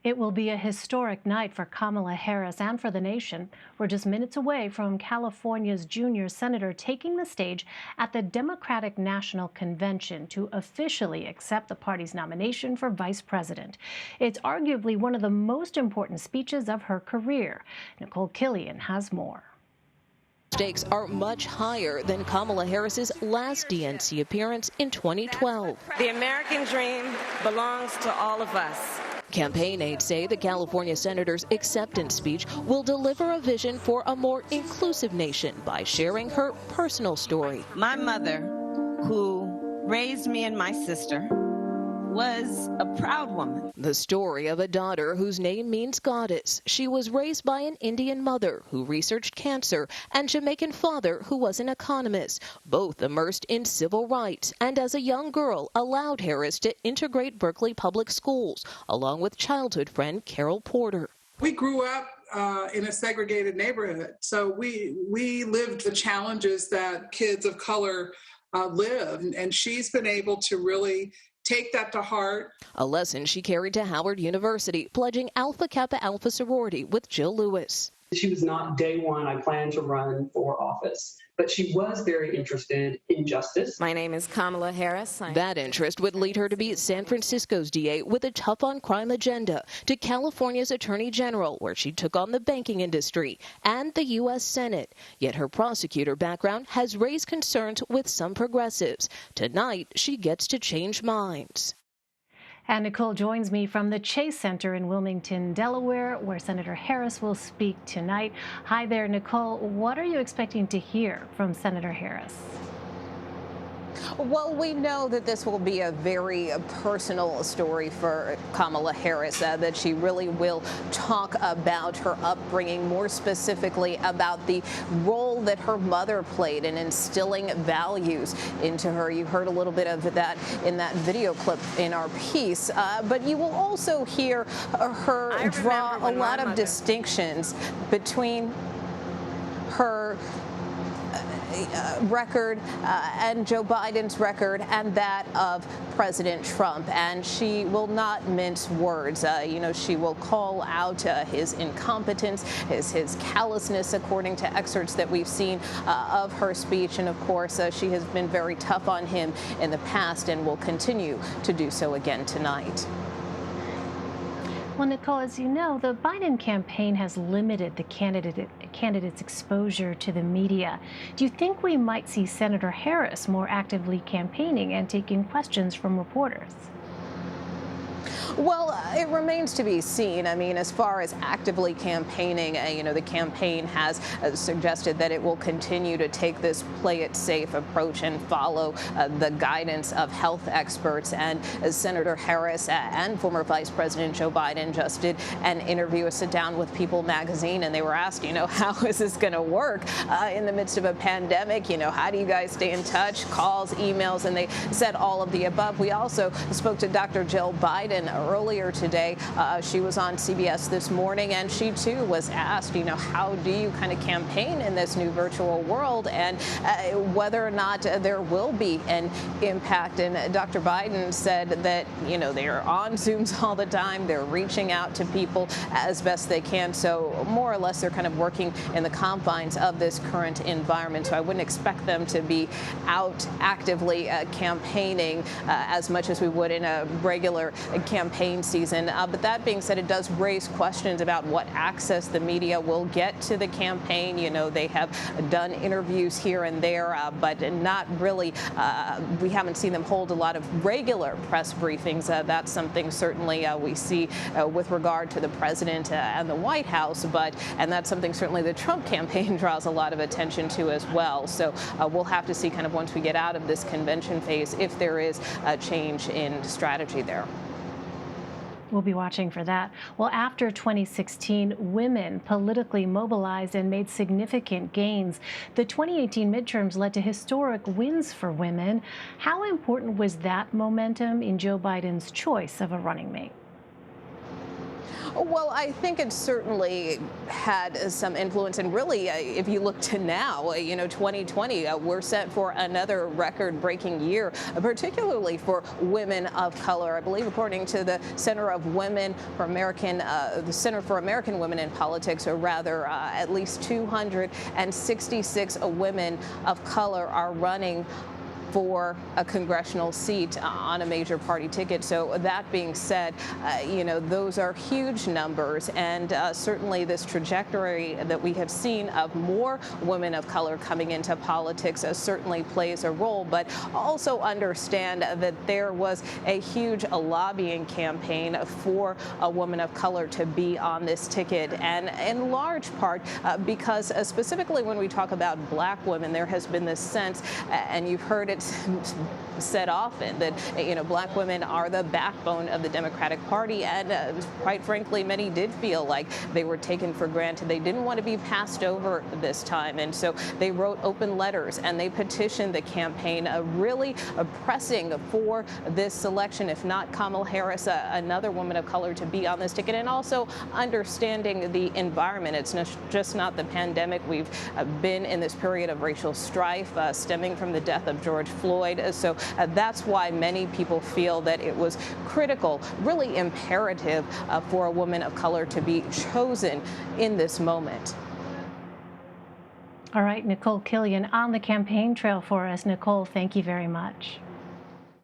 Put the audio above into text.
It will be a historic night for Kamala Harris and for the nation. We're just minutes away from California's junior senator taking the stage at the Democratic National Convention to officially accept the party's nomination for vice president. It's arguably one of the most important speeches of her career. Nikole Killion has more. Stakes are much higher than Kamala Harris's last DNC appearance in 2012. The American dream belongs to all of us. Campaign aides say the California senator's acceptance speech will deliver a vision for a more inclusive nation by sharing her personal story. My mother, who raised me and my sister, was a proud woman. The story of a daughter whose name means goddess. She was raised by an Indian mother who researched cancer and Jamaican father who was an economist, both immersed in civil rights, and as a young girl allowed Harris to integrate Berkeley public schools, along with childhood friend Carol Porter. We grew up in a segregated neighborhood, so we lived the challenges that kids of color live, and she's been able to really take that to heart. A lesson she carried to Howard University, pledging Alpha Kappa Alpha sorority with Jill Lewis. She was not day one, I plan to run for office, but she was very interested in justice. My name is Kamala Harris. That interest would lead her to be San Francisco's DA with a tough-on-crime agenda, to California's Attorney General, where she took on the banking industry, and the U.S. Senate. Yet her prosecutor background has raised concerns with some progressives. Tonight, she gets to change minds. And Nikole joins me from the Chase Center in Wilmington, Delaware, where Senator Harris will speak tonight. Hi there, Nikole. What are you expecting to hear from Senator Harris? Well, we know that this will be a very personal story for Kamala Harris, that she really will talk about her upbringing, more specifically about the role that her mother played in instilling values into her. You heard a little bit of that in that video clip in our piece, but you will also hear her draw a lot of distinctions between her record and Joe Biden's record and that of President Trump, and she will not mince words. She will call out his incompetence, his callousness, according to excerpts that we've seen of her speech, and of course she has been very tough on him in the past and will continue to do so again tonight. Well, Nikole, as you know, the Biden campaign has limited the candidate's exposure to the media. Do you think we might see Senator Harris more actively campaigning and taking questions from reporters? Well, it remains to be seen. I mean, as far as actively campaigning, the campaign has suggested that it will continue to take this play it safe approach and follow the guidance of health experts. And Senator Harris and former Vice President Joe Biden just did an interview, a sit down with People magazine, and they were asked, how is this going to work in the midst of a pandemic? How do you guys stay in touch? Calls, emails, and they said all of the above. We also spoke to Dr. Jill Biden earlier today. She was on CBS this morning, and she too was asked, how do you kind of campaign in this new virtual world, and whether or not there will be an impact. And Dr. Biden said that, they are on Zooms all the time. They're reaching out to people as best they can. So more or less, they're kind of working in the confines of this current environment. So I wouldn't expect them to be out actively campaigning as much as we would in a regular campaign season. But that being said, it does raise questions about what access the media will get to the campaign. They have done interviews here and there, but not really, we haven't seen them hold a lot of regular press briefings. That's something certainly we see with regard to the president and the White House, and that's something certainly the Trump campaign draws a lot of attention to as well. So we'll have to see kind of once we get out of this convention phase if there is a change in strategy there. We'll be watching for that. Well, after 2016, women politically mobilized and made significant gains. The 2018 midterms led to historic wins for women. How important was that momentum in Joe Biden's choice of a running mate? Well, I think it certainly had some influence, and really, if you look to now, 2020, we're set for another record-breaking year, particularly for women of color. I believe, according to the Center for American Women in Politics, or rather, at least 266 women of color are running for a congressional seat on a major party ticket. So that being said, those are huge numbers, and certainly this trajectory that we have seen of more women of color coming into politics certainly plays a role, but also understand that there was a huge lobbying campaign for a woman of color to be on this ticket, and in large part because specifically when we talk about black women, there has been this sense, and you've heard it said often, that black women are the backbone of the Democratic Party, and quite frankly, many did feel like they were taken for granted. They didn't want to be passed over this time, and so they wrote open letters and they petitioned the campaign, really pressing for this selection, if not Kamala Harris, another woman of color, to be on this ticket, and also understanding the environment. It's just not the pandemic. We've been in this period of racial strife stemming from the death of George Floyd. So that's why many people feel that it was critical, really imperative for a woman of color to be chosen in this moment. All right, Nikole Killion on the campaign trail for us. Nikole, thank you very much.